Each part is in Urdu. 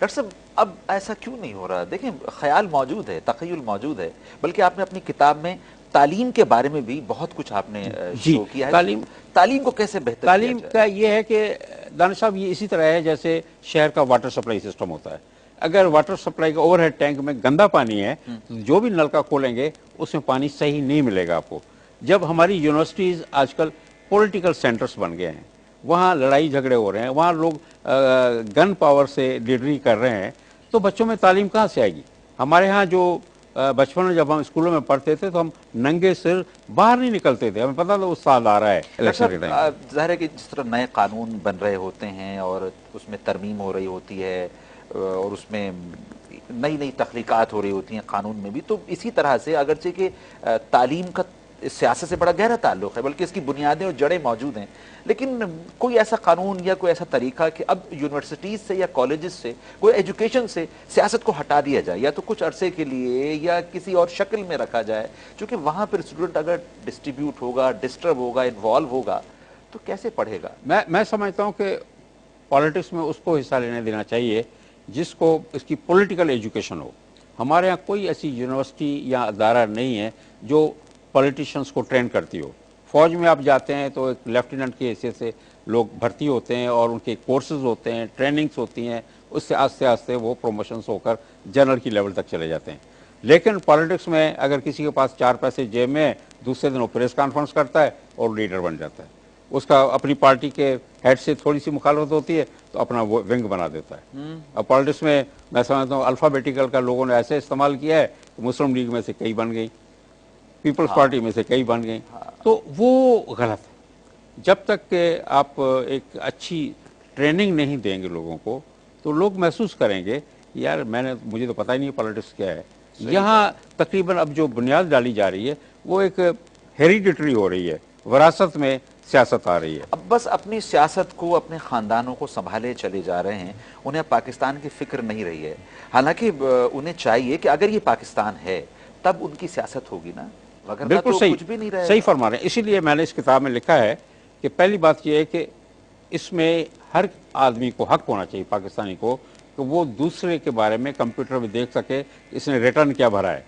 ڈاکٹر صاحب اب ایسا کیوں نہیں ہو رہا؟ دیکھیں خیال موجود ہے، تخیل موجود ہے، بلکہ آپ نے اپنی کتاب میں تعلیم کے بارے میں بھی بہت کچھ آپ نے جی، شو کیا ہے۔ تعلیم تعلیم کو کیسے بہتر کیا تعلیم جائے؟ کا یہ ہے کہ دانش صاحب یہ اسی طرح ہے جیسے شہر کا واٹر سپلائی سسٹم ہوتا ہے۔ اگر واٹر سپلائی کا اوور ہیڈ ٹینک میں گندا پانی ہے تو جو بھی نلکا کھولیں گے اس میں پانی صحیح نہیں ملے گا آپ کو۔ جب ہماری یونیورسٹیز آج کل پولیٹیکل سینٹرز بن گئے ہیں، وہاں لڑائی جھگڑے ہو رہے ہیں، وہاں لوگ گن پاور سے لیڈری کر رہے ہیں، تو بچوں میں تعلیم کہاں سے آئے گی؟ ہمارے ہاں جو بچپن میں جب ہم اسکولوں میں پڑھتے تھے تو ہم ننگے سر باہر نہیں نکلتے تھے، ہمیں پتہ تھا استاد آ رہا ہے ڈاکٹر الیکشن کے ٹائم پہ۔ صاحب ظاہر ہے کہ جس طرح نئے قانون بن رہے ہوتے ہیں اور اس میں ترمیم ہو رہی ہوتی ہے اور اس میں نئی نئی تخلیقات ہو رہی ہوتی ہیں قانون میں بھی، تو اسی طرح سے اگرچہ کہ تعلیم کا سیاست سے بڑا گہرا تعلق ہے، بلکہ اس کی بنیادیں اور جڑیں موجود ہیں، لیکن کوئی ایسا قانون یا کوئی ایسا طریقہ کہ اب یونیورسٹیز سے یا کالجز سے کوئی ایجوکیشن سے سیاست کو ہٹا دیا جائے، یا تو کچھ عرصے کے لیے یا کسی اور شکل میں رکھا جائے، چونکہ وہاں پر اسٹوڈنٹ اگر ڈسٹریبیوٹ ہوگا، ڈسٹرب ہوگا، انوالو ہوگا تو کیسے پڑھے گا؟ میں سمجھتا ہوں کہ پالیٹکس میں اس کو حصہ لینے دینا چاہیے جس کو اس کی پولیٹیکل ایجوکیشن ہو۔ ہمارے ہاں کوئی ایسی یونیورسٹی یا ادارہ نہیں ہے جو پولیٹیشنز کو ٹرین کرتی ہو۔ فوج میں آپ جاتے ہیں تو ایک لیفٹیننٹ کی حیثیت سے لوگ بھرتی ہوتے ہیں اور ان کے کورسز ہوتے ہیں، ٹریننگز ہوتی ہیں، اس سے آہستہ آہستہ وہ پروموشنز ہو کر جنرل کی لیول تک چلے جاتے ہیں۔ لیکن پالیٹکس میں اگر کسی کے پاس 4 پیسے جیب میں، دوسرے دن وہ پریس کانفرنس کرتا ہے اور لیڈر بن جاتا ہے۔ اس کا اپنی پارٹی کے ہیڈ سے تھوڑی سی مخالفت ہوتی ہے تو اپنا وہ ونگ بنا دیتا ہے۔ اب پالیٹکس میں سمجھتا ہوں الفابیٹیکل کا لوگوں نے ایسے استعمال کیا ہے کہ مسلم لیگ میں سے کئی بن گئی، پیپلز پارٹی میں سے کئی بن گئی، تو وہ غلط ہے۔ جب تک کہ آپ ایک اچھی ٹریننگ نہیں دیں گے لوگوں کو تو لوگ محسوس کریں گے یار مجھے تو پتہ ہی نہیں پالیٹکس کیا ہے۔ یہاں تقریباً اب جو بنیاد ڈالی جا رہی ہے وہ ایک ہیریڈیٹری ہو رہی ہے، وراثت میں سیاست آ رہی ہے۔ اب بس اپنی سیاست کو، اپنے خاندانوں کو سنبھالے چلے جا رہے ہیں، انہیں اب پاکستان کی فکر نہیں رہی ہے، حالانکہ انہیں چاہیے کہ اگر یہ پاکستان ہے تب ان کی سیاست ہوگی نا، وگرنہ بالکل تو صحیح، کچھ بھی نہیں رہے صحیح گا۔ فرما رہے ہیں۔ اسی لیے میں نے اس کتاب میں لکھا ہے کہ پہلی بات یہ ہے کہ اس میں ہر آدمی کو حق ہونا چاہیے، پاکستانی کو، کہ وہ دوسرے کے بارے میں کمپیوٹر میں دیکھ سکے اس نے ریٹرن کیا بھرا ہے۔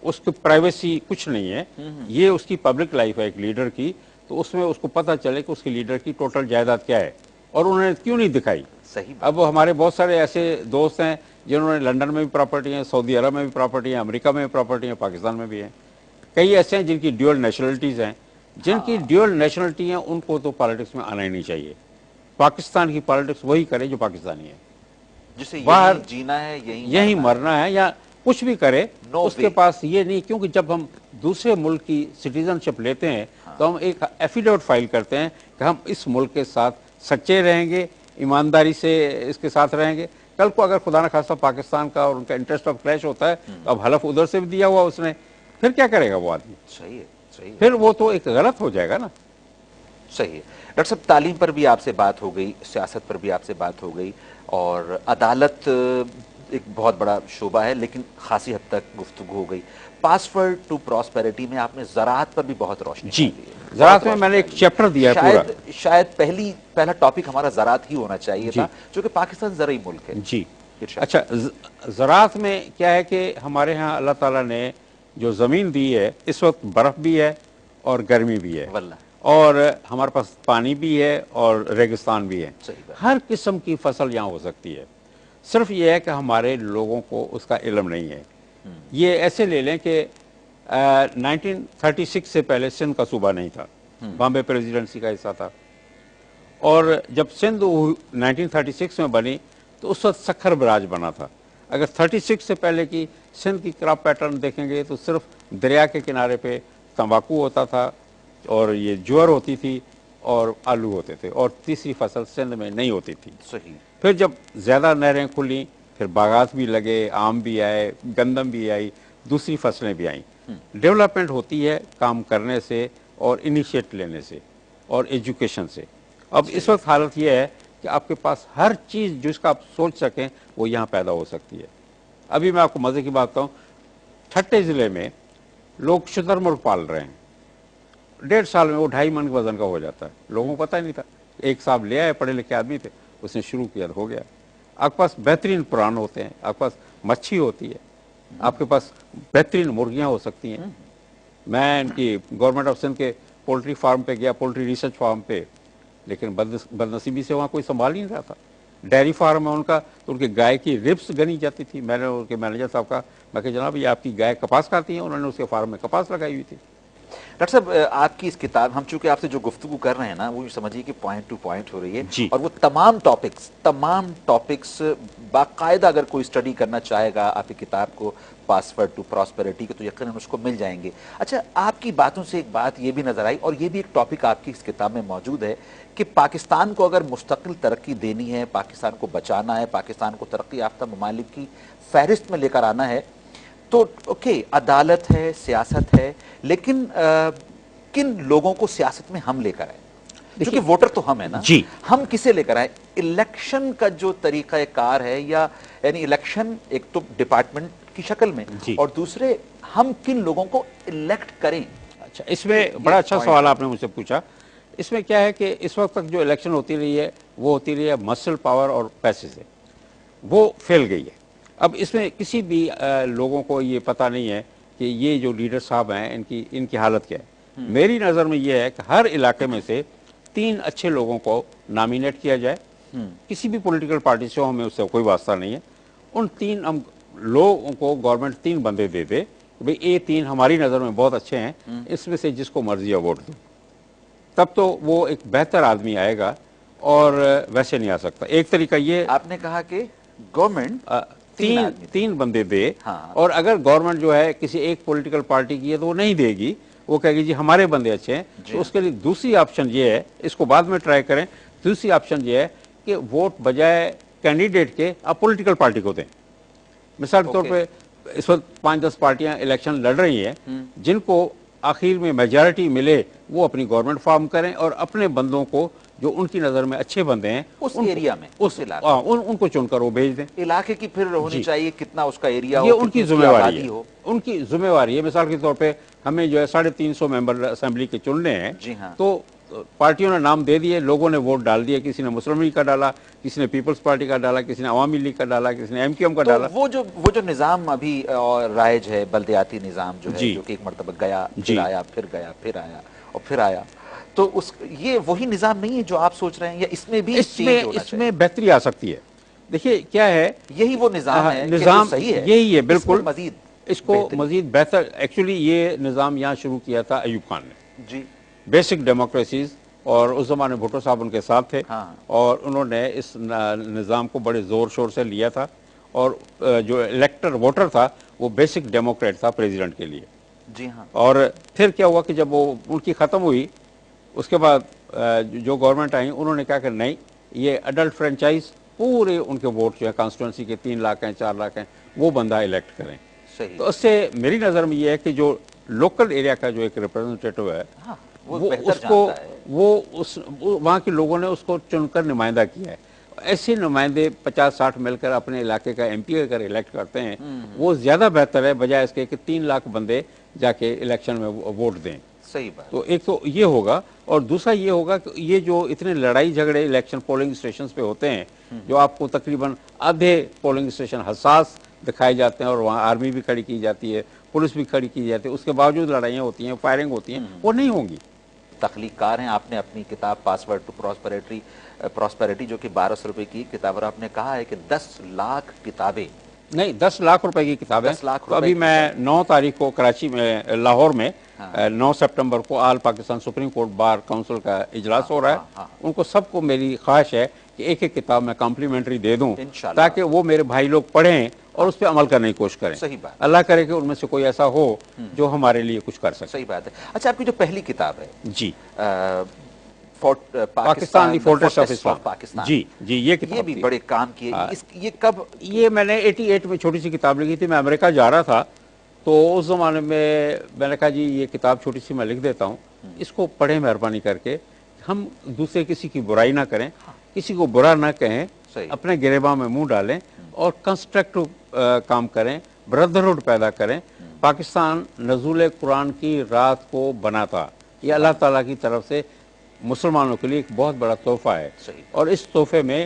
اس کی پرائیویسی کچھ نہیں ہے، یہ اس کی پبلک لائف ہے ایک لیڈر کی، تو اس میں اس کو پتہ چلے کہ اس کی لیڈر کی ٹوٹل جائیداد کیا ہے اور انہوں نے کیوں نہیں دکھائی۔ صحیح اب ہمارے بہت سارے ایسے دوست ہیں جنہوں نے لنڈن میں بھی پراپرٹی ہیں، سعودی عرب میں بھی پراپرٹی ہیں، امریکہ میں بھی پراپرٹی ہیں، پاکستان میں بھی ہیں۔ کئی ایسے ہیں جن کی ڈیول نیشنلٹیز ہیں، جن کی ڈیول نیشنلٹی ہیں ان کو تو پالیٹکس میں آنا ہی نہیں چاہیے۔ پاکستان کی پالیٹکس وہی کرے جو پاکستانی ہے، جسے باہر یہیں جینا ہے، یہی مرنا ہے یا کچھ بھی کرے، نو اس کے وے۔ پاس یہ نہیں، کیونکہ جب ہم دوسرے ملک کی سٹیزن شپ لیتے ہیں تو ہم ایک ایفیڈیوٹ فائل کرتے ہیں کہ ہم اس ملک کے ساتھ سچے رہیں گے، ایمانداری سے اس کے ساتھ رہیں گے۔ کل کو اگر خدا نہ خواستہ پاکستان کا اور ان کا انٹرسٹ آف کلیش ہوتا ہے تو اب حلف ادھر سے بھی دیا ہوا اس نے، پھر کیا کرے گا وہ آدمی؟ صحیح ہے، صحیح ہے، پھر وہ تو ایک غلط ہو جائے گا نا۔ صحیح ہے۔ ڈاکٹر صاحب تعلیم پر بھی آپ سے بات ہو گئی، سیاست پر بھی آپ سے بات ہو گئی، اور عدالت ایک بہت بڑا شعبہ ہے، لیکن خاصی حد تک گفتگو ہو گئی۔ پاسورڈ ٹو پراسپیرٹی میں آپ نے زراعت پر بھی بہت روشنی جی، ڈالی ہے، زراعت بہت میں میں نے روشنی ایک ڈالی ہے۔ چیپٹر دیا ہے پورا۔ شاید پہلا ٹاپک ہمارا زراعت ہی ہونا چاہیے جی تھا، چونکہ پاکستان زرعی ملک ہے۔ جی، ارشاد اچھا، زراعت میں کیا ہے کہ ہمارے ہاں اللہ تعالیٰ نے جو زمین دی ہے اس وقت برف بھی ہے اور گرمی بھی ہے، واللہ اور ہمارے پاس پانی بھی ہے اور ریگستان بھی ہے، صحیح بات۔ ہر قسم کی فصل یہاں ہو سکتی ہے۔ صرف یہ ہے کہ ہمارے لوگوں کو اس کا علم نہیں ہے۔ یہ ایسے لے لیں کہ 1936 سے پہلے سندھ کا صوبہ نہیں تھا، بامبے پریزیڈنسی کا حصہ تھا، اور جب سندھ 1936 میں بنی تو اس وقت سکھر براج بنا تھا۔ اگر 36 سے پہلے کی سندھ کی کراپ پیٹرن دیکھیں گے تو صرف دریا کے کنارے پہ تمباکو ہوتا تھا اور یہ جوار ہوتی تھی اور آلو ہوتے تھے، اور تیسری فصل سندھ میں نہیں ہوتی تھی۔ صحیح۔ پھر جب زیادہ نہریں کھلیں پھر باغات بھی لگے، آم بھی آئے، گندم بھی آئی، دوسری فصلیں بھی آئیں۔ ڈیولپمنٹ ہوتی ہے کام کرنے سے اور انیشیٹ لینے سے اور ایجوکیشن سے۔ اب اس وقت حالت یہ ہے کہ آپ کے پاس ہر چیز جس کا آپ سوچ سکیں وہ یہاں پیدا ہو سکتی ہے۔ ابھی میں آپ کو مزے کی بات کہوں، ٹھٹے ضلع میں لوگ شتر مرغ پال رہے ہیں، 1.5 سال میں وہ 2.5 من وزن کا ہو جاتا ہے، لوگوں کو پتہ ہی نہیں تھا۔ ایک صاحب لے آئے، پڑھے لکھے آدمی تھے، اس نے شروع کیا، ہو گیا۔ آپ کے پاس بہترین پران ہوتے ہیں، آپ کے پاس مچھی ہوتی ہے، آپ کے پاس بہترین مرغیاں ہو سکتی ہیں. میں ان کی گورنمنٹ آف سندھ کے پولٹری فارم پہ گیا، پولٹری ریسرچ فارم پہ، لیکن بدنصیبی سے وہاں کوئی سنبھال ہی نہیں رہا تھا. ڈیری فارم ہے ان کا، تو ان کی گائے کی ربس گنی جاتی تھی. میں نے ان کے مینیجر صاحب کہا، میں کہ جناب یہ آپ کی گائے کپاس کھاتی ہیں؟ انہوں نے اس کے فارم میں کپاس لگائی ہوئی تھی. ڈاکٹر صاحب آپ کی اس کتاب، ہم چونکہ آپ سے جو گفتگو کر رہے ہیں نا، وہ سمجھیے کہ پوائنٹ ٹو پوائنٹ ہو رہی ہے، جی. اور وہ تمام ٹاپکس باقاعدہ اگر کوئی اسٹڈی کرنا چاہے گا آپ کی کتاب کو، پاسورڈ ٹو پراسپیرٹی کے، تو یقیناً اس کو مل جائیں گے. اچھا، آپ کی باتوں سے ایک بات یہ بھی نظر آئی، اور یہ بھی ایک ٹاپک آپ کی اس کتاب میں موجود ہے، کہ پاکستان کو اگر مستقل ترقی دینی ہے، پاکستان کو بچانا ہے، پاکستان کو ترقی یافتہ ممالک کی فہرست میں لے کر آنا ہے، تو اوکے عدالت ہے، سیاست ہے، لیکن کن لوگوں کو سیاست میں ہم لے کر آئے؟ چونکہ ووٹر تو ہم ہیں نا، جی. ہم کسے لے کر آئے؟ الیکشن کا جو طریقہ کار ہے، یا یعنی الیکشن ایک تو ڈپارٹمنٹ کی شکل میں، جی. اور دوسرے ہم کن لوگوں کو الیکٹ کریں؟ اچھا، اس میں بڑا اچھا سوال آپ نے مجھ سے پوچھا. اس میں کیا ہے کہ اس وقت تک جو الیکشن ہوتی رہی ہے وہ ہوتی رہی ہے مسل پاور اور پیسے سے، وہ پھیل گئی ہے. اب اس میں کسی بھی لوگوں کو یہ پتہ نہیں ہے کہ یہ جو لیڈر صاحب ہیں ان کی حالت کیا ہے. میری نظر میں یہ ہے کہ ہر علاقے میں سے 3 اچھے لوگوں کو نامینیٹ کیا جائے، کسی بھی پولیٹیکل پارٹی سے ہمیں اس سے کوئی واسطہ نہیں ہے. ان 3 لوگوں کو گورنمنٹ 3 بندے دے دے کہ بھئی یہ 3 ہماری نظر میں بہت اچھے ہیں، اس میں سے جس کو مرضی ہے ووٹ دو. تب تو وہ ایک بہتر آدمی آئے گا، اور ویسے نہیں آ سکتا. ایک طریقہ یہ، آپ نے کہا کہ گورنمنٹ 3 بندے دے، ہاں. اور اگر گورنمنٹ جو ہے کسی ایک پولیٹیکل پارٹی کی ہے تو وہ نہیں دے گی، وہ کہے گی جی ہمارے بندے اچھے ہیں. تو اس کے لیے دوسری آپشن یہ ہے، اس کو بعد میں ٹرائی کریں، دوسری آپشن یہ ہے کہ ووٹ بجائے کینڈیڈیٹ کے آپ پولیٹیکل پارٹی کو دیں. مثال کے طور پہ اس وقت 5-10 پارٹیاں الیکشن لڑ رہی ہیں، جن کو آخر میں میجارٹی ملے وہ اپنی گورنمنٹ فارم کریں، اور اپنے بندوں کو جو ان کی نظر میں اچھے بندے ہیں اس ایریا میں، ان کو چن کر وہ بھیج دیں. علاقے کی پھر ہونی چاہیے کتنا اس کا ایریا ہو، یہ ان کی ذمہ واری ہے، ہو. ان کی ذمہ واری ہے. مثال کے طور پہ ہمیں جو ہے 350 ممبر اسمبلی کے چننے ہیں، جی ہاں. تو پارٹیوں نے نام دے دیے، لوگوں نے ووٹ ڈال دیا. کسی نے مسلم لیگ کا ڈالا، کسی نے پیپلز پارٹی کا ڈالا، کسی نے عوامی لیگ کا ڈالا، کسی نے MQM کا ڈالا. وہ جو نظام ابھی رائج ہے، بلدیاتی نظام جو ہے، جو کہ ایک مرتبہ گیا، پھر آیا، پھر گیا، پھر آیا، اور پھر آیا، تو یہ وہی نظام نہیں ہے جو آپ سوچ رہے ہیں، یا اس میں بھی چینج ہونا اس میں بہتری آ سکتی ہے. دیکھیے کیا ہے، یہی وہ نظام ہے، نظام صحیح ہے، یہی ہے بالکل. اس کو بہتری. مزید بہتر، ایکچولی یہ نظام یہاں شروع کیا تھا ایوب خان نے، جی. بیسک ڈیموکریسیز، اور اس زمانے بھٹو صاحب ان کے ساتھ تھے، ہاں. اور انہوں نے اس نظام کو بڑے زور شور سے لیا تھا. اور جو الیکٹر ووٹر تھا وہ بیسک ڈیموکریٹ تھا پریزیڈنٹ کے لیے. جی ہاں. اور پھر کیا ہوا کہ جب وہ ان کی ختم ہوئی، اس کے بعد جو گورنمنٹ آئی انہوں نے کہا کہ نہیں، یہ اڈلٹ فرینچائز پورے ان کے ووٹ جو ہے کانسٹیٹوئنسی کے 3 لاکھ ہیں، 4 لاکھ ہیں، وہ بندہ الیکٹ کریں. صحیح. تو اس سے میری نظر میں یہ ہے کہ جو لوکل ایریا کا جو ایک ریپرزنٹیٹو ہے، وہ اس کو وہاں کے لوگوں نے اس کو چن کر نمائندہ کیا ہے. ایسے نمائندے 50-60 مل کر اپنے علاقے کا MP اگر الیکٹ کرتے ہیں، وہ زیادہ بہتر ہے بجائے اس کے کہ 3 لاکھ بندے جا کے الیکشن میں ووٹ دیں. صحیح بات. تو ایک تو یہ ہوگا، اور دوسرا یہ ہوگا کہ یہ جو اتنے لڑائی جھگڑے الیکشن پولنگ اسٹیشنز پہ ہوتے ہیں، جو آپ کو تقریباً آدھے پولنگ اسٹیشن حساس دکھائے جاتے ہیں، اور وہاں آرمی بھی کھڑی کی جاتی ہے، پولیس بھی کھڑی کی جاتی ہے، اس کے باوجود لڑائیاں ہوتی ہیں، فائرنگ ہوتی ہیں، وہ نہیں ہوں گی. تخلیق کار ہیں. آپ نے اپنی کتاب پاسورڈ ٹو پراسپیرٹی جو کہ 1200 روپے کی کتاب، اور آپ نے کہا ہے کہ 10 لاکھ کتابیں، نہیں 10 لاکھ روپے کی کتاب ہے. تو ابھی میں 9 تاریخ کو کراچی میں، لاہور میں 9 سپٹمبر کو all Pakistan supreme court bar council کا اجلاس ہو رہا ہے. ان کو سب کو میری خواہش ہے کہ ایک ایک کتاب میں کمپلیمنٹری دے دوں، تاکہ وہ میرے بھائی لوگ پڑھیں اور اس پہ عمل کرنے کی کوشش کریں. صحیح بات. اللہ کرے کہ ان میں سے کوئی ایسا ہو جو ہمارے لیے کچھ کر سکے. صحیح بات ہے. اچھا، آپ کی جو پہلی کتاب ہے، جی، پاکستان دی فورٹریس آف اسلام، جی یہ کتاب بھی بڑے کام کی ہے. یہ کب؟ یہ میں نے 88 میں چھوٹی سی کتاب لکھی تھی. میں امریکہ جا رہا تھا، تو اس زمانے میں نے کہا جی یہ کتاب چھوٹی سی میں لکھ دیتا ہوں، اس کو پڑھیں مہربانی کر کے. ہم دوسرے کسی کی برائی نہ کریں، کسی کو برا نہ کہیں، اپنے گریباں میں منہ ڈالیں، اور کنسٹرکٹیو کام کریں، بردرہڈ پیدا کریں. پاکستان نزول قرآن کی رات کو بنا تھا. یہ اللہ تعالیٰ کی طرف سے مسلمانوں کے لیے ایک بہت بڑا تحفہ ہے، اور اس تحفے میں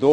2